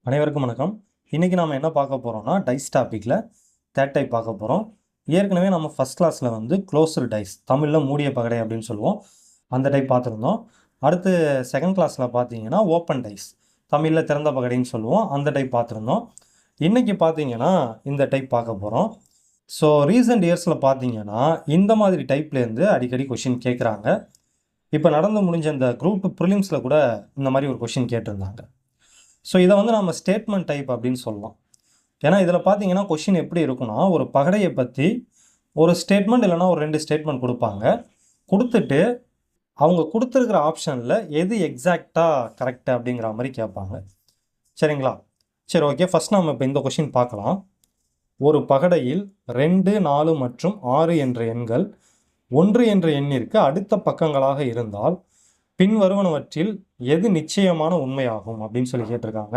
அனைவருக்கும் வணக்கம். இன்றைக்கி நாம் என்ன பார்க்க போகிறோம்னா டைஸ் டாப்பிக்கில் தேர்ட் டைப் பார்க்க போகிறோம். ஏற்கனவே நம்ம ஃபஸ்ட் கிளாஸில் வந்து க்ளோஸ்டு டைஸ், தமிழில் மூடிய பகடை அப்படின்னு சொல்லுவோம், அந்த டைப் பார்த்துருந்தோம். அடுத்து செகண்ட் கிளாஸில் பார்த்தீங்கன்னா ஓப்பன் டைஸ், தமிழில் திறந்த பகடைன்னு சொல்லுவோம், அந்த டைப் பார்த்துருந்தோம். இன்றைக்கி பார்த்தீங்கன்னா இந்த டைப் பார்க்க போகிறோம். ஸோ ரீசெண்ட் இயர்ஸில் பார்த்தீங்கன்னா இந்த மாதிரி டைப்லேருந்து அடிக்கடி கொஷின் கேட்குறாங்க. இப்போ நடந்து முடிஞ்ச இந்த குரூப் ப்ரிலிம்ஸில் கூட இந்த மாதிரி ஒரு கொஷின் கேட்டிருந்தாங்க. ஸோ இதை வந்து நம்ம ஸ்டேட்மெண்ட் டைப் அப்படின்னு சொல்லலாம். ஏன்னா இதில் பார்த்தீங்கன்னா கொஷின் எப்படி இருக்குன்னா, ஒரு பகடையை பற்றி ஒரு ஸ்டேட்மெண்ட் இல்லைனா ஒரு 2 ஸ்டேட்மெண்ட் கொடுப்பாங்க. கொடுத்துட்டு அவங்க கொடுத்துருக்கிற ஆப்ஷனில் எது எக்ஸாக்டாக கரெக்டு அப்படிங்கிற மாதிரி கேட்பாங்க. சரிங்களா? சரி, ஓகே. ஃபஸ்ட் நம்ம இப்போ இந்த கொஷின் பார்க்கலாம். ஒரு பகடையில் 2, 4 மற்றும் 6 என்ற எண்கள் 1 என்ற எண்ணிற்கு அடுத்த பக்கங்களாக இருந்தால் பின்வருவனவற்றில் எது நிச்சயமான உண்மையாகும் அப்படின்னு சொல்லி கேட்டிருக்காங்க.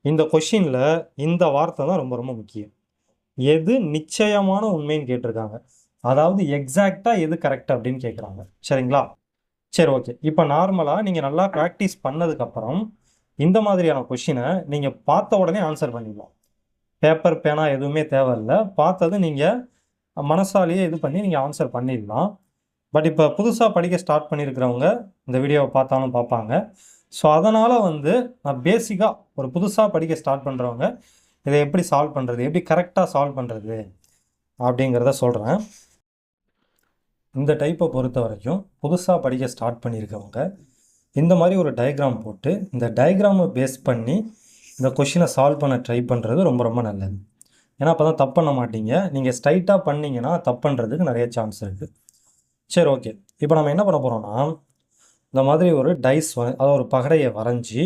இந்த கொஷினில் இந்த வார்த்தை தான் ரொம்ப ரொம்ப முக்கியம். எது நிச்சயமான உண்மைன்னு கேட்டிருக்காங்க. அதாவது எக்ஸாக்டாக எது கரெக்ட் அப்படின்னு கேட்குறாங்க. சரிங்களா? சரி, ஓகே. இப்போ நார்மலாக நீங்கள் நல்லா ப்ராக்டிஸ் பண்ணதுக்கப்புறம் இந்த மாதிரியான கொஷினை நீங்கள் பார்த்த உடனே ஆன்சர் பண்ணிடலாம். பேப்பர் பேனா எதுவுமே தேவையில்லை. பார்த்தது நீங்கள் மனசாலேயே இது பண்ணி நீங்கள் ஆன்சர் பண்ணிடலாம். பட் இப்போ புதுசாக படிக்க ஸ்டார்ட் பண்ணியிருக்கிறவங்க இந்த வீடியோவை பார்த்தாலும் பார்ப்பாங்க. ஸோ அதனால் வந்து நான் பேசிக்காக ஒரு புதுசாக படிக்க ஸ்டார்ட் பண்ணுறவங்க இதை எப்படி சால்வ் பண்ணுறது, எப்படி கரெக்டாக சால்வ் பண்ணுறது அப்படிங்கிறத சொல்கிறேன். இந்த டைப்பை பொறுத்த வரைக்கும் புதுசாக படிக்க ஸ்டார்ட் பண்ணியிருக்கவங்க இந்த மாதிரி ஒரு டயக்ராம் போட்டு இந்த டயக்ராமை பேஸ் பண்ணி இந்த கொஷினை சால்வ் பண்ண ட்ரை பண்ணுறது ரொம்ப ரொம்ப நல்லது. ஏன்னா அப்போ தான் தப்பு பண்ண மாட்டீங்க. நீங்கள் ஸ்ட்ரைட்டாக பண்ணிங்கன்னா தப்பு பண்ணுறதுக்கு நிறைய சான்ஸ் இருக்குது. சரி, ஓகே. இப்போ நம்ம என்ன பண்ண போகிறோம்னா, இந்த மாதிரி ஒரு டைஸ் அதாவது ஒரு பகடையை வரைஞ்சி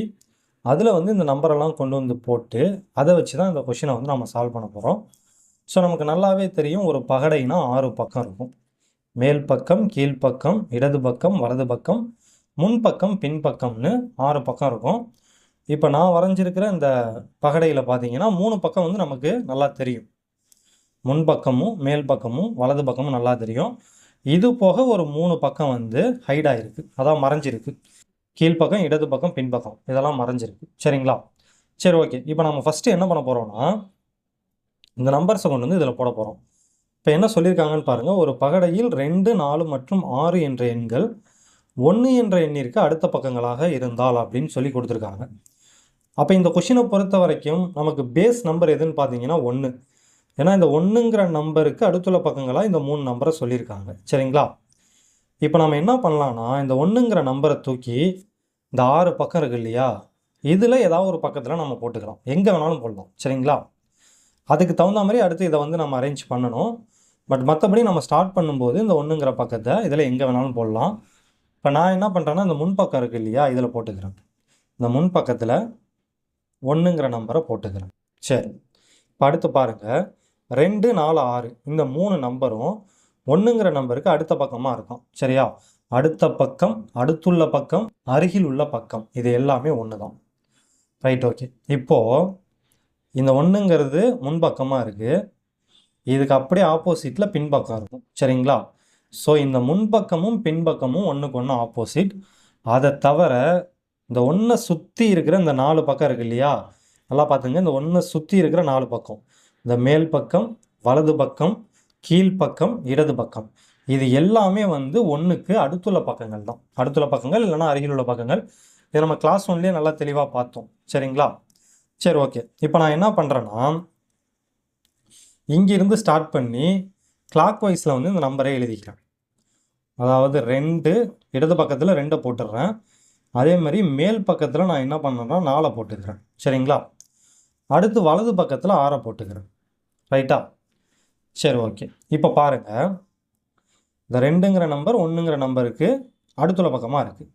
அதில் வந்து இந்த நம்பரெல்லாம் கொண்டு வந்து போட்டு அதை வச்சு தான் இந்த கொஷினை வந்து நம்ம சால்வ் பண்ண போகிறோம். ஸோ நமக்கு நல்லாவே தெரியும், ஒரு பகடைனா 6 பக்கம் இருக்கும். மேல் பக்கம், கீழ்ப்பக்கம், இடது பக்கம், வலது பக்கம், முன்பக்கம், பின்பக்கம்னு 6 பக்கம் இருக்கும். இப்போ நான் வரைஞ்சிருக்கிற இந்த பகடையில் பார்த்தீங்கன்னா 3 பக்கம் வந்து நமக்கு நல்லா தெரியும். முன்பக்கமும் மேல் பக்கமும் வலது பக்கமும் நல்லா தெரியும். இது போக ஒரு 3 பக்கம் வந்து ஹைட் ஆகிருக்கு, அதான் மறைஞ்சிருக்கு. கீழ்ப்பக்கம், இடது பக்கம், பின்பக்கம் இதெல்லாம் மறைஞ்சிருக்கு. சரிங்களா? சரி, ஓகே. இப்போ நம்ம ஃபஸ்ட்டு என்ன பண்ண போகிறோம்னா, இந்த நம்பர்ஸை கொண்டு வந்து இதில் போட போகிறோம். இப்போ என்ன சொல்லியிருக்காங்கன்னு பாருங்கள். ஒரு பகடையில் 2, 4 மற்றும் 6 என்ற எண்கள் 1 என்ற எண்ணிற்கு அடுத்த பக்கங்களாக இருந்தால் அப்படின்னு சொல்லி கொடுத்துருக்காங்க. அப்போ இந்த கொஷினை பொறுத்த வரைக்கும் நமக்கு பேஸ் நம்பர் எதுன்னு பார்த்தீங்கன்னா 1. ஏன்னா இந்த 1ங்கிற நம்பருக்கு அடுத்துள்ள பக்கங்களாக இந்த 3 நம்பரை சொல்லியிருக்காங்க. சரிங்களா? இப்போ நம்ம என்ன பண்ணலான்னா, இந்த 1ங்கிற நம்பரை தூக்கி இந்த 6 பக்கம் இருக்குது இல்லையா, இதில் ஏதாவது ஒரு பக்கத்தில் நம்ம போட்டுக்கலாம். எங்கே வேணாலும் போடலாம். சரிங்களா? அதுக்கு தகுந்த மாதிரி அடுத்து இதை வந்து நம்ம அரேஞ்ச் பண்ணணும். பட் மற்றபடி நம்ம ஸ்டார்ட் பண்ணும்போது இந்த 1ங்கிற பக்கத்தை இதில் எங்கே வேணாலும் போடலாம். இப்போ நான் என்ன பண்ணுறேன்னா, இந்த முன்பக்கம் இருக்குது இல்லையா, இதில் போட்டுக்கிறேன். இந்த முன்பக்கத்தில் 1ங்கிற நம்பரை போட்டுக்கிறேன். சரி, இப்போ அடுத்து பாருங்கள். 2, 4, 6 இந்த 3 நம்பரும் 1ங்கிற நம்பருக்கு அடுத்த பக்கமாக இருக்கும். சரியா? அடுத்த பக்கம், அடுத்துள்ள பக்கம், அருகில் உள்ள பக்கம் இது எல்லாமே ஒன்று தான். Right, okay. இப்போது இந்த 1ங்கிறது முன்பக்கமாக இருக்குது, இதுக்கு அப்படியே ஆப்போசிட்டில் பின்பக்கம் இருக்கும். சரிங்களா? ஸோ இந்த முன்பக்கமும் பின்பக்கமும் ஒன்றுக்கு ஒன்று ஆப்போசிட். அதை தவிர இந்த 1 சுற்றி இருக்கிற இந்த 4 பக்கம் இருக்குது இல்லையா, நல்லா பார்த்துங்க. இந்த 1 சுற்றி இருக்கிற 4 பக்கம், இந்த மேல் பக்கம், வலது பக்கம், கீழ்ப்பக்கம், இடது பக்கம் இது எல்லாமே வந்து 1க்கு அடுத்துள்ள பக்கங்கள் தான். அடுத்துள்ள பக்கங்கள் இல்லைனா அருகில் உள்ள பக்கங்கள். இதை நம்ம கிளாஸ் 1லேயே நல்லா தெளிவாக பார்த்தோம். சரிங்களா? சரி, ஓகே. இப்போ நான் என்ன பண்ணுறேன்னா, இங்கிருந்து ஸ்டார்ட் பண்ணி கிளாக் வைஸில் வந்து இந்த நம்பரை எழுதிக்கிறேன். அதாவது 2 இடது பக்கத்தில் 2 போட்டுடுறேன். அதே மாதிரி மேல் பக்கத்தில் நான் என்ன பண்ணுறேன்னா 4 போட்டுக்கிறேன். சரிங்களா? அடுத்து வலது பக்கத்தில் 6 போட்டுக்கிறேன். ரைட்டா? சரி, ஓகே. இப்போ பாருங்கள், இந்த 2ங்கிற நம்பர் 1ங்கிற நம்பருக்கு அடுத்துள்ள பக்கமாக இருக்குது.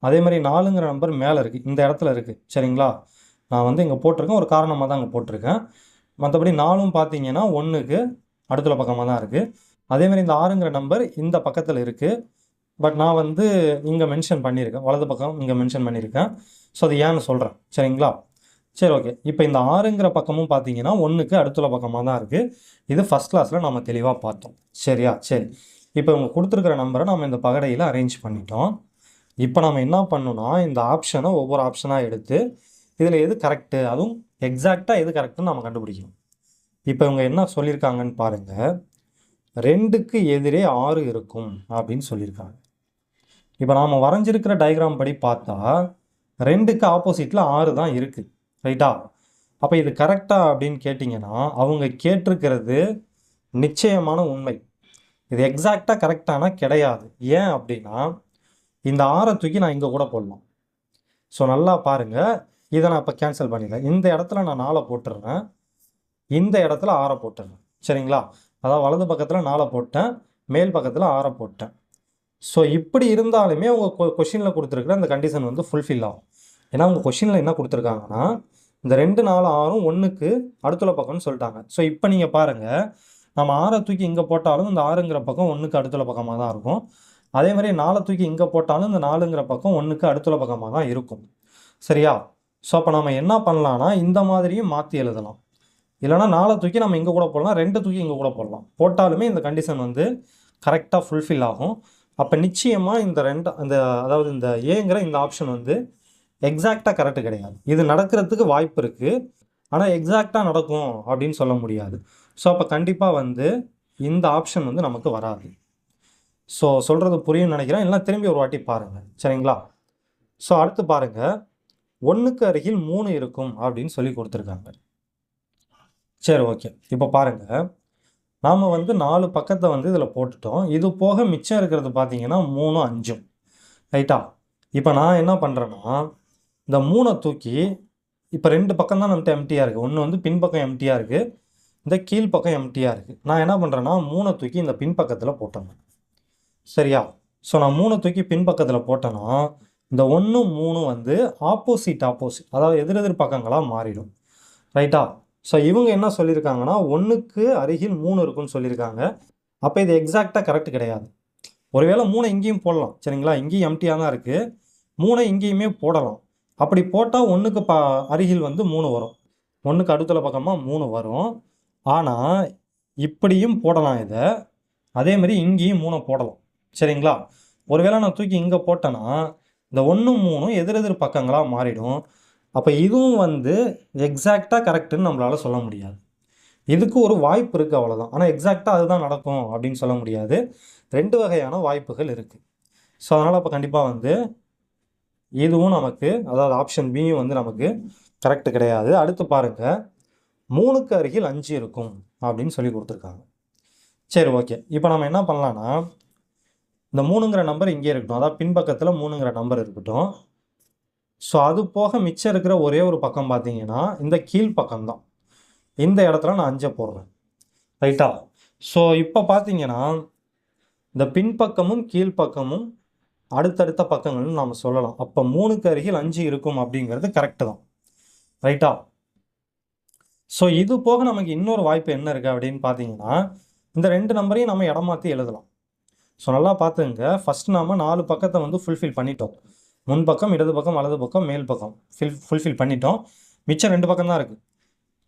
அதே மாதிரி 4ங்கிற நம்பர் மேலே இருக்குது, இந்த இடத்துல இருக்குது. சரிங்களா? நான் வந்து இங்கே போட்டிருக்கேன், ஒரு காரணமாக தான் அங்கே போட்டிருக்கேன். மற்றபடி 4ம் பார்த்தீங்கன்னா 1க்கு அடுத்துள்ள பக்கமாக தான் இருக்குது. அதே மாதிரி இந்த 6ங்கிற நம்பர் இந்த பக்கத்தில் இருக்குது. பட் நான் வந்து இங்கே மென்ஷன் பண்ணியிருக்கேன், வலது பக்கம் இங்கே மென்ஷன் பண்ணியிருக்கேன். ஸோ அது ஏன்னு சொல்கிறேன். சரிங்களா? சரி, ஓகே. இப்போ இந்த 6ங்கிற பக்கமும் பார்த்தீங்கன்னா 1க்கு அடுத்துள்ள பக்கமாக தான் இருக்குது. இது ஃபஸ்ட் கிளாஸில் நம்ம தெளிவாக பார்த்தோம். சரியா? சரி, இப்போ இவங்க கொடுத்துருக்கிற நம்பரை நம்ம இந்த பகடையில் அரேஞ்ச் பண்ணிட்டோம். இப்போ நம்ம என்ன பண்ணணும்னா, இந்த ஆப்ஷனை ஒவ்வொரு ஆப்ஷனாக எடுத்து இதில் எது கரெக்டு, அதுவும் எக்ஸாக்டாக எது கரெக்டுன்னு நம்ம கண்டுபிடிக்கணும். இப்போ இவங்க என்ன சொல்லியிருக்காங்கன்னு பாருங்கள். 2க்கு எதிரே 6 இருக்கும் அப்படின்னு சொல்லியிருக்காங்க. இப்போ நாம் வரைஞ்சிருக்கிற டயக்ராம் படி பார்த்தா 2க்கு ஆப்போசிட்டில் 6 தான் இருக்குது. ரைட்டா? அப்போ இது கரெக்டா அப்படின்னு கேட்டிங்கன்னா அவங்க கேட்டிருக்கிறது நிச்சயமான உண்மை. இது எக்ஸாக்டாக கரெக்டானா கிடையாது. ஏன் அப்படின்னா இந்த 6 தூக்கி நான் இங்கே கூட போடலாம். ஸோ நல்லா பாருங்கள், இதை நான் இப்போ கேன்சல் பண்ணிடுறேன். இந்த இடத்துல நான் 4 போட்டுடுறேன், இந்த இடத்துல 6 போட்டுடுறேன். சரிங்களா? அதாவது வலது பக்கத்தில் 4 போட்டேன், மேல் பக்கத்தில் 6 போட்டேன். ஸோ இப்படி இருந்தாலுமே உங்கள் கொஷினில் கொடுத்துருக்குற அந்த கண்டிஷன் வந்து ஃபுல்ஃபில் ஆகும். ஏன்னா உங்கள் கொஷினில் என்ன கொடுத்துருக்காங்கன்னா இந்த 2 4 6ம் 1க்கு அடுத்துள்ள பக்கம்னு சொல்லிட்டாங்க. ஸோ இப்போ நீங்கள் பாருங்கள், நம்ம 6 தூக்கி இங்கே போட்டாலும் இந்த 6ங்கிற பக்கம் 1க்கு அடுத்துள்ள பக்கமாக தான் இருக்கும். அதே மாதிரி 4 தூக்கி இங்கே போட்டாலும் இந்த 4ங்கிற பக்கம் 1க்கு அடுத்துள்ள பக்கமாக தான் இருக்கும். சரியா? ஸோ அப்போ நம்ம என்ன பண்ணலான்னா இந்த மாதிரியும் மாற்றி எழுதலாம். இல்லைனா 4 தூக்கி நம்ம இங்கே கூட போடலாம், 2 தூக்கி இங்கே கூட போடலாம். போட்டாலுமே இந்த கண்டிஷன் வந்து கரெக்டாக ஃபுல்ஃபில் ஆகும். அப்போ நிச்சயமாக இந்த அதாவது இந்த ஏங்கிற இந்த ஆப்ஷன் வந்து எக்ஸாக்டாக கரெக்டு கிடையாது. இது நடக்கிறதுக்கு வாய்ப்பு இருக்குது, ஆனால் எக்ஸாக்டாக நடக்கும் அப்படின்னு சொல்ல முடியாது. ஸோ அப்போ கண்டிப்பாக வந்து இந்த ஆப்ஷன் வந்து நமக்கு வராது. ஸோ சொல்கிறது புரியும்னு நினைக்கிறேன். இல்லைனா திரும்பி ஒரு வாட்டி பாருங்கள். சரிங்களா? ஸோ அடுத்து பாருங்கள், 1க்கு அருகில் 3 இருக்கும் அப்படின்னு சொல்லி கொடுத்துருக்காங்க. சரி, ஓகே. இப்போ பாருங்கள், நாம் வந்து 4 பக்கத்தை வந்து இதில் போட்டுட்டோம். இது போக மிச்சம் இருக்கிறது பார்த்தீங்கன்னா 3 5. ரைட்டா? இப்போ நான் என்ன பண்ணுறேன்னா இந்த 3 தூக்கி இப்போ 2 பக்கம் தான் நம்மகிட்ட எம்டியாக இருக்குது. ஒன்று வந்து பின்பக்கம் எம்டியாக இருக்குது, இந்த கீழ்ப்பக்கம் எம்டியாக இருக்குது. நான் என்ன பண்ணுறேன்னா 3 தூக்கி இந்த பின்பக்கத்தில் போட்டேன். சரியா? ஸோ நான் 3 தூக்கி பின்பக்கத்தில் போட்டேன்னா இந்த 1 3 வந்து ஆப்போசிட் அதாவது எதிரெதிர் பக்கங்களாக மாறிடும். ரைட்டா? ஸோ இவங்க என்ன சொல்லியிருக்காங்கன்னா 1க்கு அருகில் 3 இருக்குன்னு சொல்லியிருக்காங்க. அப்போ இது எக்ஸாக்டாக கரெக்ட் கிடையாது. ஒருவேளை 3 இங்கேயும் போடலாம். சரிங்களா? இங்கேயும் எம்டியாக தான் இருக்குது, 3 இங்கேயுமே போடலாம். அப்படி போட்டால் 1க்கு அருகில் வந்து 3 வரும், 1க்கு அடுத்துள்ள பக்கமாக 3 வரும். ஆனால் இப்படியும் போடலாம் இதை, அதேமாதிரி இங்கேயும் 3 போடலாம். சரிங்களா? ஒருவேளை நான் தூக்கி இங்கே போட்டேன்னா இந்த 1 3 எதிரெதிர் பக்கங்களாக மாறிடும். அப்போ இதுவும் வந்து எக்ஸாக்டாக கரெக்டுன்னு நம்மளால் சொல்ல முடியாது. இதுக்கு ஒரு வாய்ப்பு இருக்குது, அவ்வளோதான். ஆனால் எக்ஸாக்டாக அதுதான் நடக்கும் அப்படின்னு சொல்ல முடியாது. 2 வகையான வாய்ப்புகள் இருக்குது. ஸோ அதனால் அப்போ கண்டிப்பாக வந்து இதுவும் நமக்கு, அதாவது ஆப்ஷன் பியும் வந்து நமக்கு கரெக்டு கிடையாது. அடுத்து பாருங்கள், 3க்கு அருகில் 5 இருக்கும் அப்படின்னு சொல்லி கொடுத்துருக்காங்க. சரி, ஓகே. இப்போ நம்ம என்ன பண்ணலான்னா இந்த 3ங்கிற நம்பர் இங்கே இருக்கட்டும், அதாவது பின்பக்கத்தில் 3ங்கிற நம்பர் இருக்கட்டும். ஸோ அது போக மிச்சம் இருக்கிற ஒரே ஒரு பக்கம் பார்த்தீங்கன்னா இந்த கீழ்ப்பக்கம் தான். இந்த இடத்துல நான் 5 போடுறேன். ரைட்டா? ஸோ இப்போ பார்த்தீங்கன்னா இந்த பின்பக்கமும் கீழ்ப்பக்கமும் அடுத்தடுத்த பக்கங்கள்னு நாம் சொல்லலாம். அப்போ 3க்கு அருகில் 5 இருக்கும் அப்படிங்கிறது கரெக்டு தான். ரைட்டா? ஸோ இது போக நமக்கு இன்னொரு வாய்ப்பு என்ன இருக்குது அப்படின்னு பார்த்தீங்கன்னா இந்த 2 நம்பரையும் நம்ம இடமாற்றி எழுதலாம். ஸோ நல்லா பார்த்துங்க, ஃபஸ்ட்டு நாம் 4 பக்கத்தை வந்து ஃபுல்ஃபில் பண்ணிட்டோம். முன் பக்கம், இடது பக்கம், வலது பக்கம், மேல் பக்கம் ஃபுல்ஃபில் பண்ணிட்டோம். மிச்சம் 2 பக்கம் தான் இருக்குது,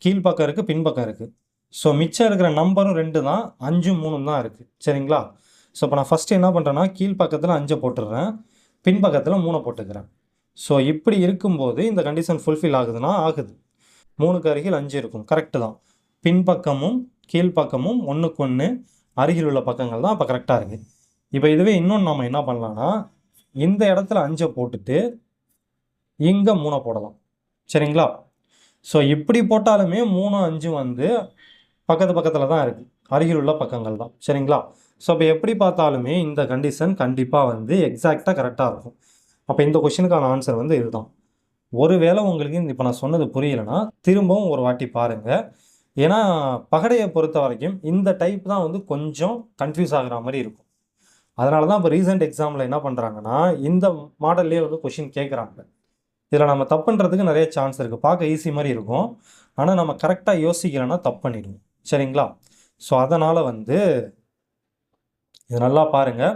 கீழ்ப்பக்கம் இருக்குது, பின்பக்கம் இருக்குது. ஸோ மிச்சம் இருக்கிற நம்பரும் 2 தான், 5 3 தான் இருக்குது. சரிங்களா? ஸோ இப்போ நான் ஃபஸ்ட்டு என்ன பண்ணுறேன்னா கீழ்ப்பக்கத்தில் 5 போட்டுடுறேன், பின்பக்கத்தில் 3 போட்டுக்கிறேன். ஸோ இப்படி இருக்கும்போது இந்த கண்டிஷன் ஃபுல்ஃபில் ஆகுதுன்னா ஆகுது. 3க்கு அருகில் 5 இருக்கும், கரெக்டு தான். பின்பக்கமும் கீழ்ப்பக்கமும் 1க்கு 1 அருகில் உள்ள பக்கங்கள் தான் அப்போ கரெக்டாக இருக்குது. இப்போ இதுவே இன்னொன்று நம்ம என்ன பண்ணலான்னா இந்த இடத்துல 5 போட்டுட்டு இங்கே 3 போடலாம். சரிங்களா? ஸோ இப்படி போட்டாலுமே 3 5 வந்து பக்கத்தில் தான் இருக்குது, அருகில் உள்ள பக்கங்கள் தான். சரிங்களா? ஸோ அப்போ எப்படி பார்த்தாலுமே இந்த கண்டிஷன் கண்டிப்பாக வந்து எக்ஸாக்டாக கரெக்டாக இருக்கும். அப்போ இந்த கொஷினுக்கான ஆன்சர் வந்து இதுதான். ஒருவேளை உங்களுக்கு இப்போ நான் சொன்னது புரியலைன்னா திரும்பவும் ஒரு வாட்டி பாருங்கள். ஏன்னா பகடையை பொறுத்த வரைக்கும் இந்த டைப் தான் வந்து கொஞ்சம் கன்ஃபியூஸ் ஆகிற மாதிரி இருக்கும். அதனால தான் இப்போ ரீசெண்ட் எக்ஸாமில் என்ன பண்ணுறாங்கன்னா இந்த மாடல்லே வந்து கொஷின் கேட்குறாங்க. இதில் நம்ம தப்பு பண்ணுறதுக்கு நிறைய சான்ஸ் இருக்குது. பார்க்க ஈஸி மாதிரி இருக்கும், ஆனால் நம்ம கரெக்டாக யோசிக்கலைன்னா தப்பு பண்ணிடுவோம். சரிங்களா? ஸோ அதனால் வந்து இது நல்லா பாருங்கள்.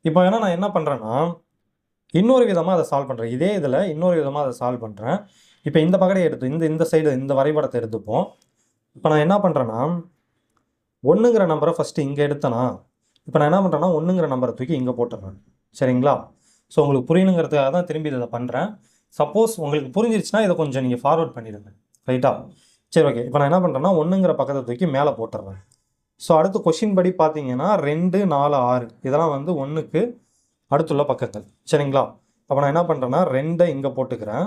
இப்போ ஏன்னா நான் என்ன பண்ணுறேன்னா இன்னொரு விதமாக அதை சால்வ் பண்ணுறேன். இதே இதில் இன்னொரு விதமாக அதை சால்வ் பண்ணுறேன். இப்போ இந்த பகடையை எடுத்து இந்த சைடு இந்த வரைபடத்தை எடுத்துப்போம். இப்போ நான் என்ன பண்ணுறேன்னா 1ங்கிற நம்பரை ஃபஸ்ட்டு இங்கே எடுத்தேனா, இப்போ நான் என்ன பண்ணுறேன்னா 1ங்கிற நம்பரை தூக்கி இங்கே போட்டுடுறேன். சரிங்களா? ஸோ உங்களுக்கு புரியணுங்கிறதுக்காக தான் திரும்பி இதை பண்ணுறேன். சப்போஸ் உங்களுக்கு புரிஞ்சிருச்சுன்னா இதை கொஞ்சம் நீங்கள் ஃபார்வர்ட் பண்ணிடுங்க. ரைட்டா? சரி, ஓகே. இப்போ நான் என்ன பண்ணுறேன்னா 1ங்கிற பக்கத்தை தூக்கி மேலே போட்டுடுறேன். ஸோ அடுத்து கொஷின் படி பார்த்தீங்கன்னா 2, 4, 6 இதெல்லாம் வந்து 1க்கு அடுத்துள்ள பக்கங்கள். சரிங்களா? அப்போ நான் என்ன பண்ணுறேன்னா 2ஐ இங்கே போட்டுக்கிறேன்,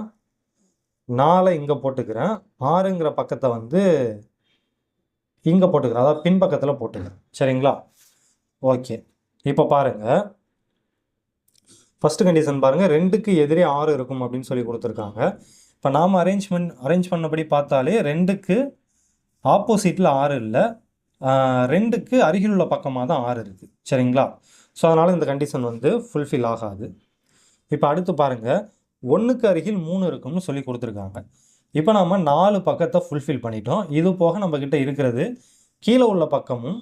4ஐ இங்கே போட்டுக்கிறேன், 6ங்கிற பக்கத்தை வந்து இங்கே போட்டுக்கிறேன், அதாவது பின்பக்கத்தில் போட்டுக்கிறேன். சரிங்களா? ஓகே. இப்போ பாருங்கள், ஃபஸ்ட்டு கண்டிஷன் பாருங்கள், 2க்கு எதிரே 6 இருக்கும் அப்படின்னு சொல்லி கொடுத்துருக்காங்க. இப்போ நாம் அரேஞ்ச் பண்ணபடி பார்த்தாலே 2க்கு ஆப்போசிட்டில் 6 இல்லை, 2க்கு அருகில் உள்ள பக்கமாக தான் 6 இருக்குது. சரிங்களா? ஸோ அதனால் இந்த கண்டிஷன் வந்து ஃபுல்ஃபில் ஆகாது. இப்போ அடுத்து பாருங்கள், 1க்கு அருகில் 3 இருக்கும்னு சொல்லி கொடுத்துருக்காங்க. இப்போ நம்ம 4 பக்கத்தை ஃபுல்ஃபில் பண்ணிட்டோம். இது போக நம்மக்கிட்ட இருக்கிறது கீழே உள்ள பக்கமும்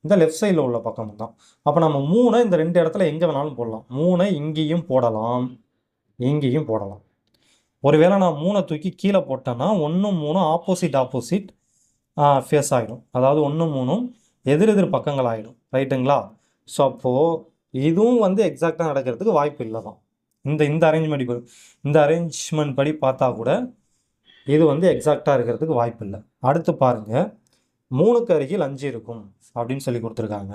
இந்த லெஃப்ட் சைடில் உள்ள பக்கமும் தான். அப்போ நம்ம 3 இந்த 2 இடத்துல எங்கே வேணாலும் போடலாம். 3 இங்கேயும் போடலாம், இங்கேயும் போடலாம். ஒருவேளை நான் 3 தூக்கி கீழே போட்டேன்னா 1, 3 ஆப்போசிட் ஃபேஸ் ஆகிடும். அதாவது 1, 3 எதிர் பக்கங்கள் ஆகிடும். ரைட்டுங்களா? ஸோ அப்போது இதுவும் வந்து எக்ஸாக்டாக நடக்கிறதுக்கு வாய்ப்பு இல்லை தான். இந்த அரேஞ்ச்மெண்ட் படி பார்த்தா கூட இது வந்து எக்ஸாக்டாக இருக்கிறதுக்கு வாய்ப்பு இல்லை. அடுத்து பாருங்கள், 3க்கு அருகில் 5 இருக்கும் அப்படின்னு சொல்லி கொடுத்துருக்காங்க.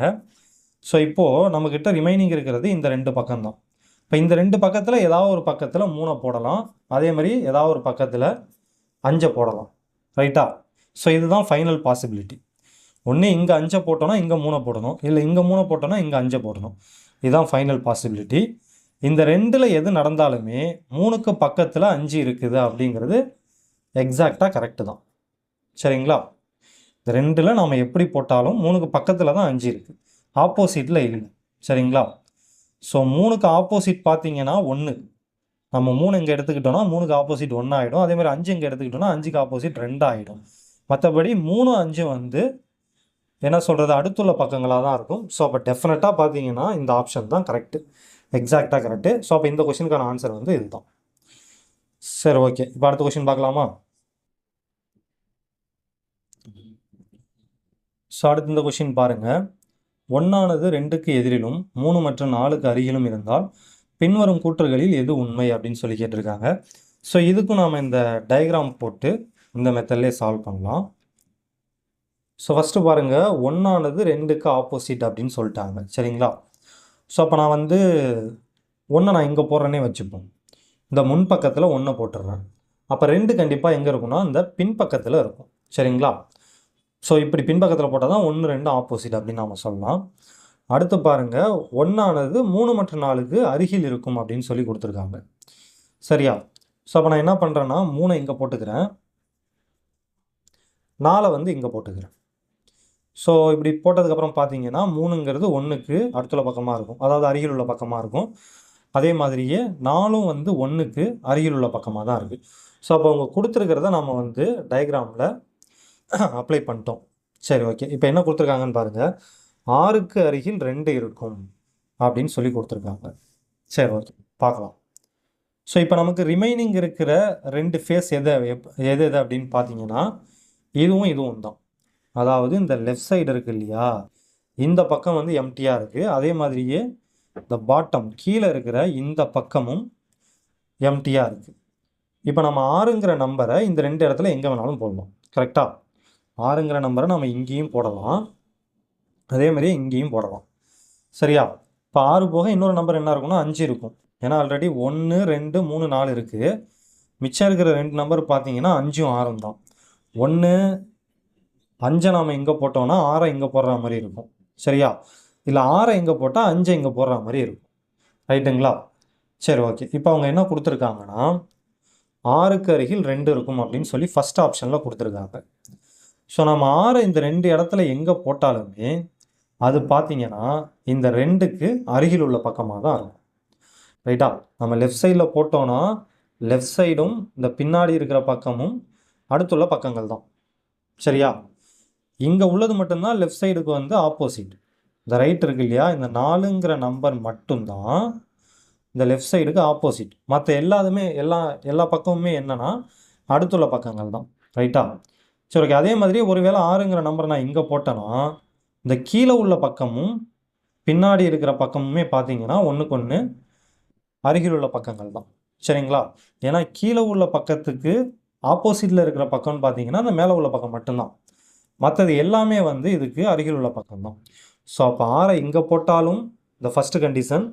ஸோ இப்போது நம்மக்கிட்ட ரிமைனிங் இருக்கிறது இந்த 2 பக்கம் தான். இப்போ இந்த 2 பக்கத்தில் ஏதாவது ஒரு பக்கத்தில் 3 போடலாம், அதே மாதிரி ஏதாவது ஒரு பக்கத்தில் 5 போடலாம். ரைட்டா? ஸோ இதுதான் ஃபைனல் பாசிபிலிட்டி. ஒன்று இங்கே 5 போட்டோன்னா இங்கே 3 போடணும், இல்லை இங்கே 3 போட்டோன்னா இங்கே 5 போடணும். இதுதான் ஃபைனல் பாசிபிலிட்டி. இந்த 2ல் எது நடந்தாலுமே 3க்கு பக்கத்தில் 5 இருக்குது அப்படிங்கிறது எக்ஸாக்டாக கரெக்டு தான். சரிங்களா? இந்த 2ல் நாம் எப்படி போட்டாலும் 3க்கு பக்கத்தில் தான் 5 இருக்குது, ஆப்போசிட்டில் இல்லை. சரிங்களா? ஸோ 3க்கு ஆப்போசிட் பார்த்தீங்கன்னா 1. நம்ம 3 இங்கே எடுத்துக்கிட்டோன்னா 3க்கு ஆப்போசிட் 1 ஆகிடும். அதேமாதிரி 5 இங்கே எடுத்துக்கிட்டோன்னா 5க்கு ஆப்போசிட் 2 ஆகிடும். மற்றபடி 3, 5 வந்து என்ன சொல்கிறது, அடுத்துள்ள பக்கங்களாக தான் இருக்கும். ஸோ அப்போ டெஃபினட்டாக பார்த்தீங்கன்னா இந்த ஆப்ஷன் தான் கரெக்டு, எக்ஸாக்டாக கரெக்டு. ஸோ அப்போ இந்த கொஷினுக்கான ஆன்சர் வந்து இதுதான். சரி, ஓகே. இப்போ அடுத்த கொஷின் பார்க்கலாமா? ஸோ அடுத்து இந்த கொஷின் பாருங்கள், 1ஆனது 2க்கு எதிரிலும் 3 மற்றும் 4க்கு அருகிலும் இருந்தால் பின்வரும் கூற்றுகளில் எது உண்மை அப்படின்னு சொல்லி கேட்டிருக்காங்க. ஸோ இதுக்கும் நாம் இந்த டயக்ராம் போட்டு இந்த மெத்தட்லேயே சால்வ் பண்ணலாம். ஸோ ஃபஸ்ட்டு பாருங்கள், 1ஆனது 2க்கு ஆப்போசிட் அப்படின்னு சொல்லிட்டாங்க. சரிங்களா? ஸோ அப்போ நான் வந்து 1 நான் இங்கே போடுறேன்னே வச்சுப்போம். இந்த முன்பக்கத்தில் 1 போட்டுடுறேன். அப்போ 2 கண்டிப்பாக எங்கே இருக்குன்னா இந்த பின்பக்கத்தில் இருக்கும். சரிங்களா? ஸோ இப்படி பின்பக்கத்தில் போட்டால் தான் 1, 2 ஆப்போசிட் அப்படின்னு நாம் சொல்லலாம். அடுத்து பாருங்கள், 1ஆனது 3 மற்றும் 4க்கு அருகில் இருக்கும் அப்படின்னு சொல்லி கொடுத்துருக்காங்க. சரியா? ஸோ அப்போ நான் என்ன பண்ணுறேன்னா 3 இங்கே போட்டுக்கிறேன், 4 வந்து இங்கே போட்டுக்கிறேன். ஸோ இப்படி போட்டதுக்கப்புறம் பார்த்தீங்கன்னா 3ங்கிறது 1க்கு அடுத்துள்ள பக்கமாக இருக்கும், அதாவது அருகில் உள்ள பக்கமாக இருக்கும். அதே மாதிரியே 4ம் வந்து 1க்கு அருகில் உள்ள பக்கமாக தான் இருக்குது. ஸோ அப்போ அவங்க கொடுத்துருக்கிறத நம்ம வந்து டயக்ராமில் அப்ளை பண்ணிட்டோம். சரி, ஓகே. இப்போ என்ன கொடுத்துருக்காங்கன்னு பாருங்கள், 6க்கு அருகில் 2 இருக்கும் அப்படின்னு சொல்லி கொடுத்துருக்காங்க. சரி, ஓகே, பார்க்கலாம். ஸோ இப்போ நமக்கு ரிமைனிங் இருக்கிற 2 ஃபேஸ் எது அப்படின்னு பார்த்தீங்கன்னா இதுவும் தான். அதாவது இந்த லெஃப்ட் சைடு இருக்குது இல்லையா, இந்த பக்கம் வந்து எம்டியாக இருக்குது. அதே மாதிரியே இந்த பாட்டம் கீழே இருக்கிற இந்த பக்கமும் எம்டியாக இருக்குது. இப்போ நம்ம 6ங்கிற நம்பரை இந்த 2 இடத்துல எங்கே வேணாலும் போடலாம். கரெக்டாக? 6ங்கிற நம்பரை நம்ம இங்கேயும் போடலாம், அதே மாதிரி இங்கேயும் போடலாம். சரியா? இப்போ 6 போக இன்னொரு நம்பர் என்ன இருக்குன்னா 5 இருக்கும். ஏன்னா ஆல்ரெடி 1, 2, 3, 4 இருக்குது. மிச்சம் இருக்கிற 2 நம்பர் பார்த்தீங்கன்னா 5ம் 6ம் தான். 1, 5 நாம் இங்கே போட்டோம்னா 6 இங்கே போடுற மாதிரி இருக்கும். சரியா? இல்லை 6 இங்கே போட்டால் 5 இங்கே போடுற மாதிரி இருக்கும். ரைட்டுங்களா? சரி, ஓகே. இப்போ அவங்க என்ன கொடுத்துருக்காங்கன்னா 6க்கு அருகில் 2 இருக்கும் அப்படின்னு சொல்லி ஃபஸ்ட் ஆப்ஷனில் கொடுத்துருக்காங்க. ஸோ நம்ம 6 இந்த 2 இடத்துல எங்கே போட்டாலுமே அது பார்த்தீங்கன்னா இந்த 2க்கு அருகில் உள்ள பக்கமாக தான் இருக்கும். ரைட்டா? நம்ம லெஃப்ட் சைடில் போட்டோன்னா லெஃப்ட் சைடும் இந்த பின்னாடி இருக்கிற பக்கமும் அடுத்துள்ள பக்கங்கள் தான். சரியா? இங்கே உள்ளது மட்டும்தான் லெஃப்ட் சைடுக்கு வந்து ஆப்போசிட். இந்த ரைட் இருக்கு இல்லையா, இந்த 4ங்கிற நம்பர் மட்டும்தான் இந்த லெஃப்ட் சைடுக்கு ஆப்போசிட். மற்ற எல்லா பக்கமுமே என்னன்னா அடுத்துள்ள பக்கங்கள் தான். ரைட்டா? சரி, ஓகே. அதே மாதிரி ஒருவேளை 6ங்கிற நம்பர் நான் இங்கே போட்டேன்னா இந்த கீழே உள்ள பக்கமும் பின்னாடி இருக்கிற பக்கமுமே பார்த்தீங்கன்னா 1க்கு 1 அருகில் உள்ள பக்கங்கள் தான். சரிங்களா? ஏன்னா கீழே உள்ள பக்கத்துக்கு ஆப்போசிட்டில் இருக்கிற பக்கம்னு பார்த்தீங்கன்னா அந்த மேலே உள்ள பக்கம் மட்டும்தான். மற்றது எல்லாமே வந்து இதுக்கு அருகில் உள்ள பக்கம் தான். ஸோ அப்போ 6 இங்கே போட்டாலும் இந்த ஃபஸ்ட்டு கண்டிஷன்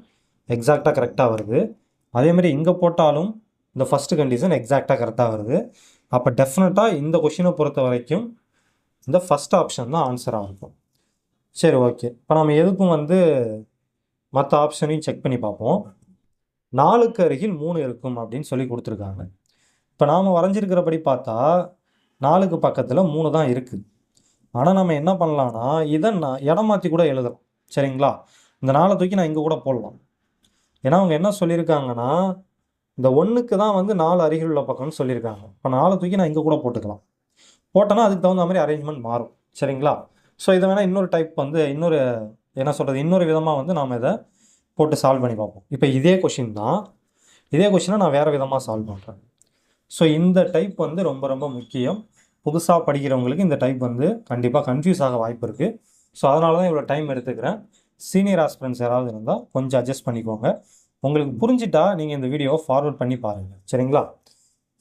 எக்ஸாக்டாக கரெக்டாக வருது. அதேமாதிரி இங்கே போட்டாலும் இந்த ஃபஸ்ட்டு கண்டிஷன் எக்ஸாக்டாக கரெக்டாக வருது. அப்போ டெஃபினட்டாக இந்த கொஷினை பொறுத்த வரைக்கும் இந்த ஃபஸ்ட் ஆப்ஷன் தான் ஆன்சராக இருக்கும். சரி, ஓகே. இப்போ நம்ம எதுக்கும் வந்து மற்ற ஆப்ஷனையும் செக் பண்ணி பார்ப்போம். 4க்கு அருகில் 3 இருக்கும் அப்படின்னு சொல்லி கொடுத்துருக்காங்க. இப்போ நாம் வரைஞ்சிருக்கிறபடி பார்த்தா 4க்கு பக்கத்தில் 3 தான் இருக்குது. ஆனால் நம்ம என்ன பண்ணலான்னா இதை நான் இடம் மாற்றி கூட எழுதலாம். சரிங்களா? இந்த 4 தூக்கி நான் இங்கே கூட போடலாம். ஏன்னா அவங்க என்ன சொல்லியிருக்காங்கன்னா இந்த 1க்கு தான் வந்து 4 அருகில் உள்ள பக்கம்னு சொல்லியிருக்காங்க. இப்போ 4 தூக்கி நான் இங்கே கூட போட்டுக்கலாம். போட்டோன்னா அதுக்கு தகுந்த மாதிரி அரேஞ்ச்மெண்ட் மாறும். சரிங்களா? ஸோ இதை வேணால் இன்னொரு டைப் வந்து இன்னொரு விதமாக வந்து நாம் இதை போட்டு சால்வ் பண்ணி பார்ப்போம். இப்போ இதே கொஷின் தான். இதே கொஷினை நான் வேறு விதமாக சால்வ் பண்ணுறேன். ஸோ இந்த டைப் வந்து ரொம்ப ரொம்ப முக்கியம். புதுசாக படிக்கிறவங்களுக்கு இந்த டைப் வந்து கண்டிப்பாக கன்ஃபியூஸ் ஆக வாய்ப்பு இருக்குது. ஸோ அதனால தான் இவ்வளோ டைம் எடுத்துக்கிறேன். சீனியர் ஆஸ்பிரண்ட்ஸ் யாராவது இருந்தால் கொஞ்சம் அட்ஜஸ்ட் பண்ணிக்கோங்க. உங்களுக்கு புரிஞ்சிட்டா நீங்கள் இந்த வீடியோவை ஃபார்வர்ட் பண்ணி பாருங்கள். சரிங்களா?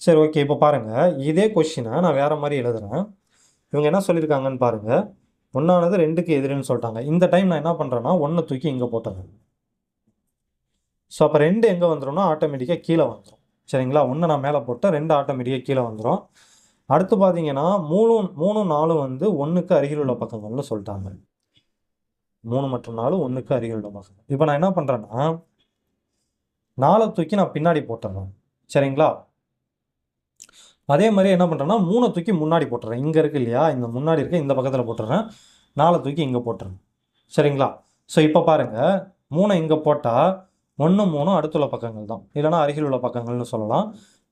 சரி, ஓகே. இப்போ பாருங்கள், இதே கொஷினை நான் வேறு மாதிரி எழுதுகிறேன். இவங்க என்ன சொல்லியிருக்காங்கன்னு பாருங்கள். 1ஆனது 2க்கு எதிரின்னு சொல்லிட்டாங்க. இந்த டைம் நான் என்ன பண்ணுறேன்னா 1 தூக்கி இங்கே போட்டுறேன். ஸோ அப்போ 2 எங்கே வந்துடும்னா ஆட்டோமேட்டிக்காக கீழே வந்துடும். சரிங்களா? 1 நான் மேலே போட்டால் 2 ஆட்டோமேட்டிக்காக கீழே வந்துடும். அடுத்து பார்த்தீங்கன்னா 3 4 வந்து 1க்கு அருகில் உள்ள பக்கங்கள்னு சொல்லிட்டாங்க. 3 மற்றும் 4 1க்கு அருகில் உள்ள பக்கங்கள். இப்போ நான் என்ன பண்ணுறேன்னா 4 தூக்கி நான் பின்னாடி போட்டுறேன். சரிங்களா? அதே மாதிரி என்ன பண்ணுறேன்னா 3 தூக்கி முன்னாடி போட்டுறேன். இங்கே இருக்குது இல்லையா, இந்த முன்னாடி இருக்க இந்த பக்கத்தில் போட்டுறேன். 4 தூக்கி இங்கே போட்டுறேன். சரிங்களா? ஸோ இப்போ பாருங்கள், 3 இங்கே போட்டால் 1 3 அடுத்துள்ள பக்கங்கள் தான், இல்லைனா அருகில் உள்ள பக்கங்கள்னு சொல்லலாம்.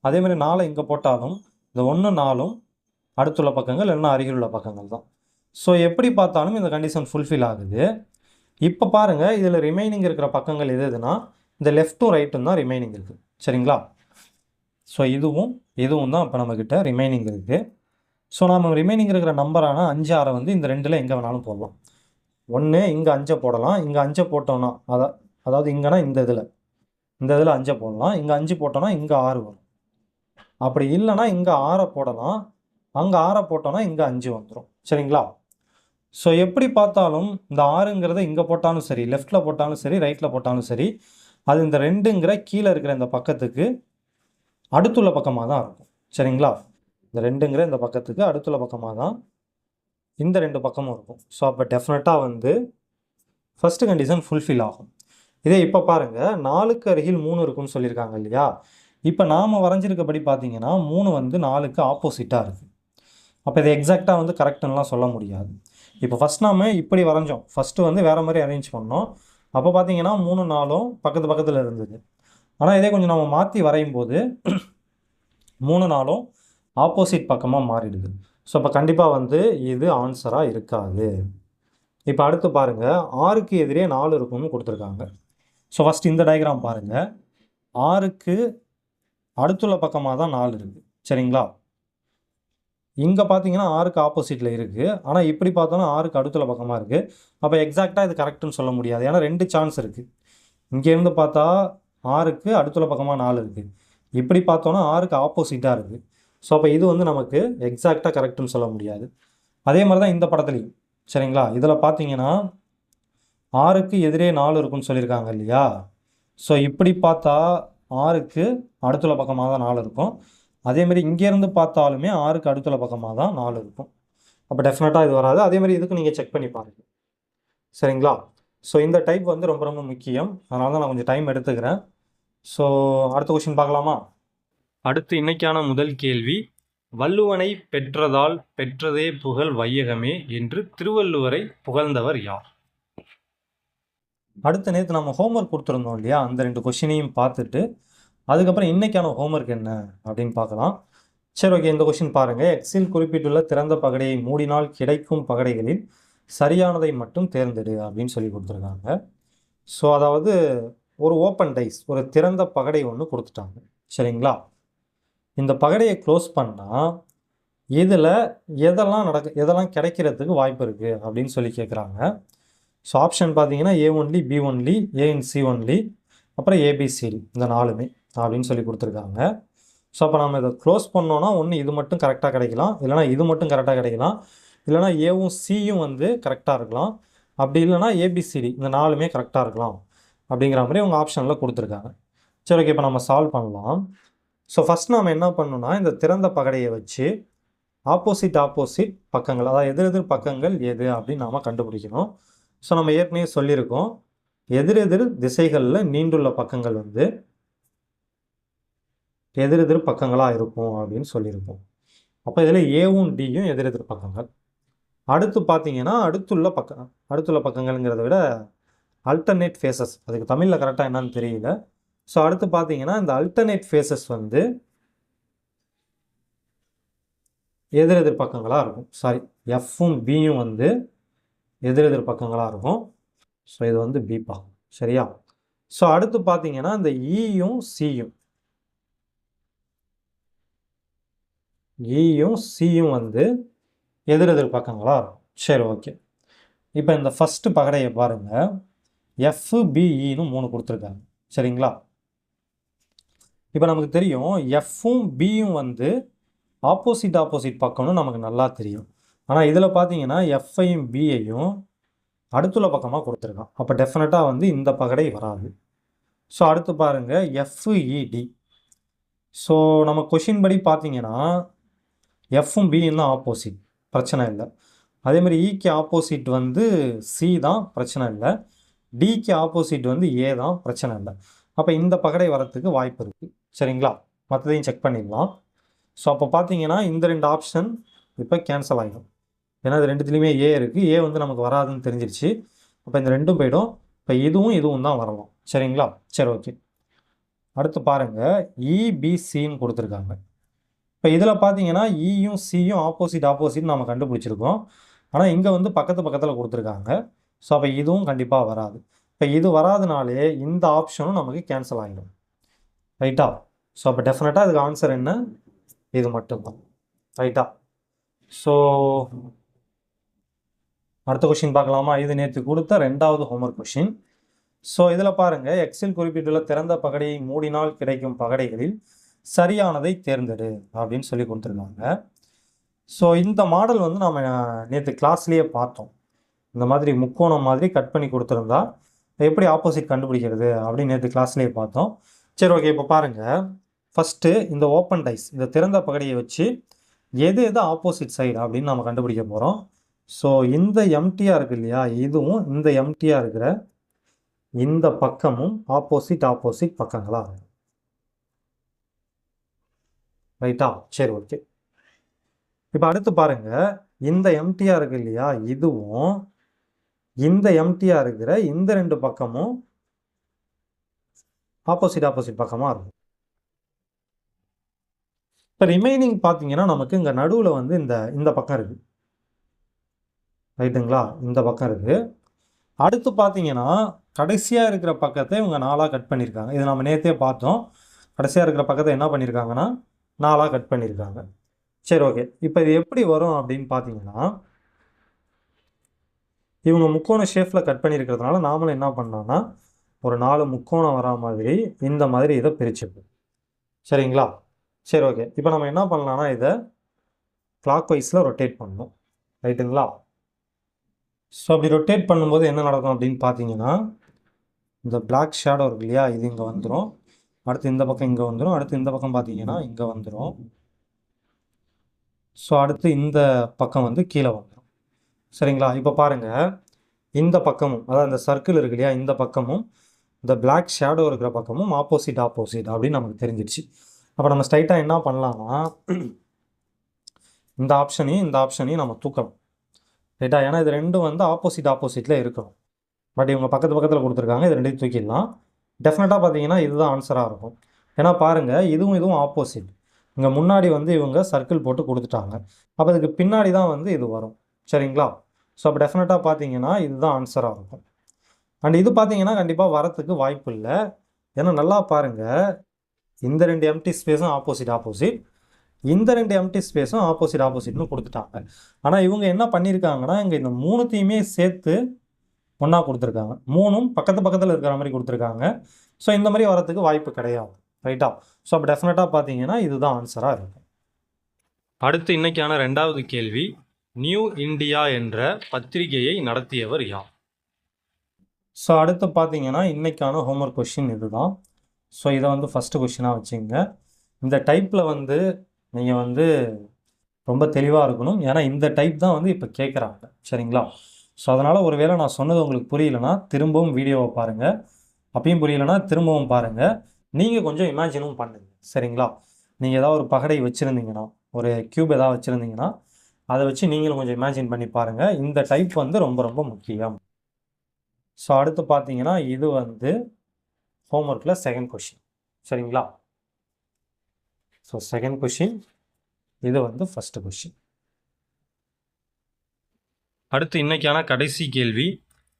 அதேமாதிரி 4 இங்கே போட்டாலும் இந்த 1 4ம் அடுத்துள்ள பக்கங்கள் இல்லைனா அருகில் உள்ள பக்கங்கள் தான். ஸோ எப்படி பார்த்தாலும் இந்த கண்டிஷன் ஃபுல்ஃபில் ஆகுது. இப்போ பாருங்கள், இதில் ரிமைனிங் இருக்கிற பக்கங்கள் எதுனா இந்த லெஃப்ட்டும் ரைட்டும் தான் ரிமைனிங் இருக்குது. சரிங்களா? ஸோ இதுவும் தான் இப்போ நம்மக்கிட்ட ரிமைனிங் இருக்குது. ஸோ நம்ம ரிமைனிங் இருக்கிற நம்பரான 5 6 வந்து இந்த 2ல் எங்கே வேணாலும் போடலாம். 1 இங்கே 5 போடலாம். இங்கே 5 போட்டோம்னா அதாவது இங்கேனா இந்த இதில் 5 போடலாம். இங்கே 5 போட்டோம்னா இங்கே 6 வரும். அப்படி இல்லைனா இங்கே 6 போடலாம். அங்கே 6 போட்டோம்னா இங்கே 5 வந்துடும். சரிங்களா? ஸோ எப்படி பார்த்தாலும் இந்த 6ங்கிறத இங்கே போட்டாலும் சரி, லெஃப்ட்டில் போட்டாலும் சரி, ரைட்டில் போட்டாலும் சரி, அது இந்த 2ங்கிற கீழே இருக்கிற இந்த பக்கத்துக்கு அடுத்துள்ள பக்கமாக தான் இருக்கும். சரிங்களா? இந்த 2ங்கிற இந்த பக்கத்துக்கு அடுத்துள்ள பக்கமாக தான் இந்த 2 பக்கமும் இருக்கும். ஸோ அப்போ டெஃபினட்டாக வந்து ஃபஸ்ட்டு கண்டிஷன் ஃபுல்ஃபில் ஆகும். இதே இப்போ பாருங்கள், 4க்கு அருகில் 3 இருக்குன்னு சொல்லியிருக்காங்க இல்லையா? இப்போ நாம் வரைஞ்சிருக்கபடி பார்த்தீங்கன்னா 3 வந்து 4க்கு ஆப்போசிட்டாக இருக்குது. அப்போ இது எக்ஸாக்டாக வந்து கரெக்டுன்னெலாம் சொல்ல முடியாது. இப்போ ஃபஸ்ட் நாம் இப்படி வரைஞ்சோம். ஃபஸ்ட்டு வந்து வேறு மாதிரி அரேஞ்ச் பண்ணோம். அப்போ பார்த்தீங்கன்னா 3 4ம் பக்கத்தில் இருந்தது. ஆனால் இதே கொஞ்சம் நம்ம மாற்றி வரையும் போது 3 4ம் ஆப்போசிட் பக்கமாக மாறிடுது. ஸோ அப்போ கண்டிப்பாக வந்து இது ஆன்சராக இருக்காது. இப்போ அடுத்து பாருங்கள், 6க்கு எதிரே 4 இருக்கும்னு கொடுத்துருக்காங்க. ஸோ ஃபஸ்ட் இந்த டயக்ராம் பாருங்கள். 6க்கு அடுத்துள்ள பக்கமாக தான் 4 இருக்குது. சரிங்களா? இங்கே பார்த்தீங்கன்னா 6க்கு ஆப்போசிட்டில் இருக்குது. ஆனால் இப்படி பார்த்தோன்னா 6க்கு அடுத்துள்ள பக்கமாக இருக்குது. அப்போ எக்ஸாக்டாக இது கரெக்டுன்னு சொல்ல முடியாது. ஏன்னா 2 சான்ஸ் இருக்குது. இங்கேருந்து பார்த்தா 6க்கு அடுத்துள்ள பக்கமாக 4 இருக்குது. இப்படி பார்த்தோன்னா 6க்கு ஆப்போசிட்டாக இருக்குது. ஸோ அப்போ இது வந்து நமக்கு எக்ஸாக்டாக கரெக்டுன்னு சொல்ல முடியாது. அதே மாதிரி தான் இந்த படத்துலையும். சரிங்களா? இதில் பார்த்தீங்கன்னா 6க்கு எதிரே 4 இருக்குன்னு சொல்லியிருக்காங்க இல்லையா? ஸோ இப்படி பார்த்தா 6க்கு அடுத்துள்ள பக்கமாக தான் 4 இருக்கும். அதேமாதிரி இங்கேருந்து பார்த்தாலுமே 6க்கு அடுத்துள்ள பக்கமாக தான் 4 இருக்கும். அப்போ டெஃபினட்டாக இது வராது. அதேமாதிரி இதுக்கு நீங்கள் செக் பண்ணி பாருங்கள். சரிங்களா? ஸோ இந்த டைப் வந்து ரொம்ப ரொம்ப முக்கியம். அதனால தான் நான் கொஞ்சம் டைம் எடுத்துக்கிறேன். ஸோ அடுத்த கொஸ்டின் பார்க்கலாமா? அடுத்து இன்னைக்கான முதல் கேள்வி, வள்ளுவனை பெற்றதால் பெற்றதே புகழ் வையகமே என்று திருவள்ளுவரை புகழ்ந்தவர் யார்? அடுத்த நேற்று நம்ம ஹோம்ஒர்க் கொடுத்துருந்தோம் இல்லையா, அந்த 2 கொஸ்டினையும் பார்த்துட்டு அதுக்கப்புறம் இன்றைக்கான ஹோம்ஒர்க் என்ன அப்படின்னு பார்க்கலாம். சரி, ஓகே. இந்த கொஸ்டின் பாருங்கள். எக்ஸில் குறிப்பிட்டுள்ள திறந்த பகடையை மூடினால் கிடைக்கும் பகடைகளில் சரியானதை மட்டும் தேர்ந்தெடு அப்படின்னு சொல்லி கொடுத்துருக்காங்க. ஸோ அதாவது ஒரு ஓப்பன் டைஸ், ஒரு திறந்த பகடை ஒன்று கொடுத்துட்டாங்க. சரிங்களா? இந்த பகடையை க்ளோஸ் பண்ணால் இதில் எதெல்லாம் கிடைக்கிறதுக்கு வாய்ப்பு இருக்குது அப்படின்னு சொல்லி கேட்குறாங்க. ஸோ ஆப்ஷன் பார்த்தீங்கன்னா A only, B only, A and C only, அப்புறம் ABCD, இந்த 4மே. அப்படின்னு சொல்லி கொடுத்துருக்காங்க. ஸோ அப்போ நம்ம இதை க்ளோஸ் பண்ணோன்னா ஒன்று இது மட்டும் கரெக்டாக கிடைக்கலாம், இல்லைனா இது மட்டும் கரெக்டாக கிடைக்கலாம், இல்லைனா ஏவும் சியும் வந்து கரெக்டாக இருக்கலாம், அப்படி இல்லைனா ஏபிசிடி இந்த 4மே கரெக்டாக இருக்கலாம் அப்படிங்கிற மாதிரி அவங்க ஆப்ஷனில் கொடுத்துருக்காங்க. சரி, ஓகே. இப்போ நம்ம சால்வ் பண்ணலாம். ஸோ ஃபஸ்ட் நம்ம என்ன பண்ணணும்னா இந்த திறந்த பகடையை வச்சு ஆப்போசிட் பக்கங்கள், அதாவது எதிரெதிர் பக்கங்கள் எது அப்படின்னு நாம் கண்டுபிடிக்கணும். ஸோ நம்ம ஏற்கனவே சொல்லியிருக்கோம், எதிரெதிர் திசைகளில் நீண்டுள்ள பக்கங்கள் வந்து எதிரெதிர் பக்கங்களாக இருக்கும் அப்படின்னு சொல்லியிருக்கோம். அப்போ இதில் ஏவும் டியும் எதிரெதிர் பக்கங்கள். அடுத்து பார்த்தீங்கன்னா அடுத்துள்ள பக்கங்கள்ங்கிறத விட அல்டர்னேட் ஃபேஸஸ், அதுக்கு தமிழில் கரெக்டாக என்னன்னு தெரியல. ஸோ அடுத்து பார்த்தீங்கன்னா இந்த அல்டர்னேட் ஃபேஸஸ் வந்து எதிரெதிர் பக்கங்களாக இருக்கும். சாரி, எஃப்பும் பியும் வந்து எதிரெதிர் பக்கங்களாக இருக்கும். ஸோ இது வந்து பிப்பா, சரியா? ஸோ அடுத்து பார்த்தீங்கன்னா இந்த ஈயும் சியும் வந்து எதிரெதிர் பக்கங்களாக இருக்கும். சரி, ஓகே. இப்போ இந்த ஃபஸ்ட்டு பகடையை பாருங்கள், எஃப்பிஇன்னு 3 கொடுத்துருக்காங்க, சரிங்களா? இப்போ நமக்கு தெரியும் எஃப்பும் பியும் வந்து ஆப்போசிட் பக்கம்னு நமக்கு நல்லா தெரியும். ஆனால் இதில் பார்த்தீங்கன்னா எஃப்ஐயும் பியையும் அடுத்துள்ள பக்கமாக கொடுத்துருக்கான். அப்போ டெஃபினட்டாக வந்து இந்த பகடை வராது. ஸோ அடுத்து பாருங்கள் எஃப்இடி. ஸோ நம்ம கொஷின் படி பார்த்தீங்கன்னா எஃப்பும் பியும் தான் ஆப்போசிட், பிரச்சனை இல்லை. அதேமாதிரி இக்கு ஆப்போசிட் வந்து சி தான், பிரச்சனை இல்லை. டிக்கு ஆப்போசிட் வந்து ஏ தான், பிரச்சனை இல்லை. அப்போ இந்த பகடை வரத்துக்கு வாய்ப்பு இருக்குது, சரிங்களா? மற்றதையும் செக் பண்ணிடலாம். ஸோ அப்போ பார்த்தீங்கன்னா இந்த 2 ஆப்ஷன் இப்போ கேன்சல் ஆகிடும். ஏன்னா இது ரெண்டுத்துலேயுமே ஏ இருக்குது, ஏ வந்து நமக்கு வராதுன்னு தெரிஞ்சிருச்சு. அப்போ இந்த 2ம் போய்டும். இப்போ இதுவும் தான் வரலாம், சரிங்களா? சரி, ஓகே. அடுத்து பாருங்கள் இபிசின்னு கொடுத்துருக்காங்க. இப்போ இதில் பார்த்தீங்கன்னா இயும் சியும் ஆப்போசிட் நம்ம கண்டுபிடிச்சிருக்கோம். ஆனால் இங்கே வந்து பக்கத்தில் கொடுத்துருக்காங்க. ஸோ அப்போ இதுவும் கண்டிப்பாக வராது. இப்போ இது வராதுனாலே இந்த ஆப்ஷனும் நமக்கு கேன்சல் ஆகிடும், ரைட்டா? ஸோ அப்போ டெஃபினட்டாக இதுக்கு ஆன்சர் என்ன? இது மட்டும்தான், ரைட்டா? ஸோ அடுத்த கொஷின் பார்க்கலாமா? இது நேற்று கொடுத்த 2வது ஹோம்ஒர்க் கொஷின். ஸோ இதில் பாருங்கள், எக்ஸில் குறிப்பிட்டுள்ள திறந்த பகடையை மூடினால் கிடைக்கும் பகடைகளில் சரியானதை தேர்ந்தெடு அப்படின்னு சொல்லி கொடுத்துருக்காங்க. ஸோ இந்த மாடல் வந்து நம்ம நேற்று கிளாஸ்லேயே பார்த்தோம். இந்த மாதிரி முக்கோணம் மாதிரி கட் பண்ணி கொடுத்துருந்தா எப்படி ஆப்போசிட் கண்டுபிடிக்கிறது அப்படின்னு நேற்று கிளாஸ்லேயே பார்த்தோம். சரி, ஓகே. இப்போ பாருங்கள், ஃபஸ்ட்டு இந்த ஓப்பன் டைஸ், இந்த திறந்த பகடையை வச்சு எது ஆப்போசிட் சைடு அப்படின்னு நம்ம கண்டுபிடிக்க போகிறோம். ஸோ இந்த எம்டியாக இருக்குது இல்லையா, இதுவும் இந்த எம்டியாக இருக்கிற இந்த பக்கமும் ஆப்போசிட் பக்கங்களாக இருக்கும், ரைட்டா? சரி, ஓகே. இப்போ அடுத்து பாருங்கள், இந்த எம்டியாக இருக்குது இல்லையா, இதுவும் இந்த எம்டியாக இருக்கிற இந்த 2 பக்கமும் ஆப்போசிட் பக்கமாக இருக்கும். இப்போ ரிமைனிங் பார்த்தீங்கன்னா நமக்கு இங்கே நடுவில் வந்து இந்த பக்கம் இருக்குது, ரைட்டுங்களா? இந்த பக்கம் இருக்குது. அடுத்து பார்த்தீங்கன்னா கடைசியாக இருக்கிற பக்கத்தை இவங்க 4ஆக கட் பண்ணியிருக்காங்க. இது நம்ம நேற்றே பார்த்தோம். கடைசியாக இருக்கிற பக்கத்தை என்ன பண்ணியிருக்காங்கன்னா 4ஆக கட் பண்ணியிருக்காங்க. சரி, ஓகே. இப்போ இது எப்படி வரும் அப்படின்னு பார்த்தீங்கன்னா, இவங்க முக்கோண ஷேப்பில் கட் பண்ணியிருக்கிறதுனால நாமளும் என்ன பண்ணோம்னா ஒரு 4 முக்கோணம் வரா மாதிரி இந்த மாதிரி இதை பிரிச்சுப்போம், சரிங்களா? சரி, ஓகே. இப்போ நம்ம என்ன பண்ணலாம்னா இதை கிளாக் வைஸில் ரொட்டேட் பண்ணணும், ரைட்டுங்களா? ஸோ அப்படி ரொட்டேட் பண்ணும்போது என்ன நடக்கும் அப்படின்னு பார்த்தீங்கன்னா, இந்த பிளாக் ஷேடோ இருக்கு இல்லையா, இது இங்கே வந்துடும். அடுத்து இந்த பக்கம் இங்கே வந்துடும். அடுத்து இந்த பக்கம் பார்த்தீங்கன்னா இங்கே வந்துடும். ஸோ அடுத்து இந்த பக்கம் வந்து கீழே வந்துடும், சரிங்களா? இப்போ பாருங்கள், இந்த பக்கமும், அதாவது இந்த சர்க்கிள் இருக்கு இல்லையா, இந்த பக்கமும் இந்த பிளாக் ஷேடோ இருக்கிற பக்கமும் ஆப்போசிட் அப்படின்னு நமக்கு தெரிஞ்சிடுச்சு. அப்போ நம்ம ஸ்ட்ரைட்டாக என்ன பண்ணலாம்னா இந்த ஆப்ஷனையும் நம்ம தூக்கணும், ரைட்டா? ஏன்னா இது ரெண்டும் வந்து ஆப்போசிட்டில் இருக்கணும். பட் இவங்க பக்கத்தில் கொடுத்துருக்காங்க, இது ரெண்டையும் தூக்கிடலாம். டெஃபினட்டாக பார்த்தீங்கன்னா இதுதான் ஆன்சராக இருக்கும். ஏன்னா பாருங்கள், இதுவும் ஆப்போசிட். இங்கே முன்னாடி வந்து இவங்க சர்க்கிள் போட்டு கொடுத்துட்டாங்க. அப்போ இதுக்கு பின்னாடி தான் வந்து இது வரும், சரிங்களா? ஸோ அப்போ டெஃபினட்டாக பார்த்தீங்கன்னா இதுதான் ஆன்சராக இருக்கும். அண்ட் இது பார்த்தீங்கன்னா கண்டிப்பாக வரத்துக்கு வாய்ப்பு இல்லை. ஏன்னா நல்லா பாருங்கள், இந்த 2 எம்டி ஸ்பேஸும் ஆப்போசிட், இந்த 2 எம்டி ஸ்பேஸும் ஆப்போசிட்னு கொடுத்துட்டாங்க. ஆனால் இவங்க என்ன பண்ணியிருக்காங்கன்னா இங்கே இந்த 3த்தையுமே சேர்த்து ஒன்றா கொடுத்துருக்காங்க. 3ம் பக்கத்தில் இருக்கிற மாதிரி கொடுத்துருக்காங்க. ஸோ இந்த மாதிரி வரத்துக்கு வாய்ப்பு கிடையாது, ரைட்டா? ஸோ அப்போ டெஃபினட்டாக பார்த்தீங்கன்னா இதுதான் ஆன்சராக இருக்கும். அடுத்து இன்னைக்கான 2வது கேள்வி, நியூ இந்தியா என்ற பத்திரிகையை நடத்தியவர் யார்? ஸோ அடுத்து பார்த்தீங்கன்னா இன்னைக்கான ஹோம்ஒர்க் கொஷின் இதுதான். ஸோ இதை வந்து ஃபஸ்ட்டு கொஷினாக வச்சுங்க. இந்த டைப்பில் வந்து நீங்கள் வந்து ரொம்ப தெளிவாக இருக்கணும். ஏன்னா இந்த டைப் தான் வந்து இப்போ கேட்குறாங்க. சரிங்களா? ஸோ அதனால் ஒருவேளை நான் சொன்னது உங்களுக்கு புரியலைன்னா திரும்பவும் வீடியோவை பாருங்கள். அப்பயும் புரியலைன்னா திரும்பவும் பாருங்கள். நீங்கள் கொஞ்சம் இமேஜினும் பண்ணுங்க. சரிங்களா? நீங்கள் ஏதாவது ஒரு பகடை வச்சுருந்தீங்கன்னா, ஒரு க்யூப் ஏதாவது வச்சுருந்தீங்கன்னா, அதை வச்சு நீங்களும் கொஞ்சம் இமேஜின் பண்ணி பாருங்கள். இந்த டைப் வந்து ரொம்ப ரொம்ப முக்கியம். ஸோ அடுத்து பார்த்தீங்கன்னா இது வந்து ஹோம்ஒர்க்கில் செகண்ட் கொஷின். சரிங்களா? ஸோ செகண்ட் கொஷின், இது வந்து ஃபஸ்ட்டு கொஷின். அடுத்து இன்னைக்கான கடைசி கேள்வி,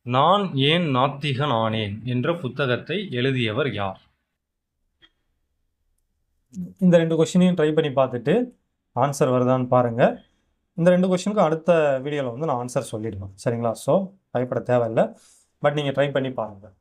நான் ஏன் நாத்திகன் ஆனேன் என்ற புத்தகத்தை எழுதியவர் யார்? இந்த 2 கொஷினையும் ட்ரை பண்ணி பார்த்துட்டு ஆன்சர் வருதான்னு பாருங்கள். இந்த 2 கொஷினுக்கும் அடுத்த வீடியோவில் வந்து நான் ஆன்சர் சொல்லிடுவேன். சரிங்களா? ஸோ பயப்பட தேவையில்லை. பட் நீங்கள் ட்ரை பண்ணி பாருங்கள்.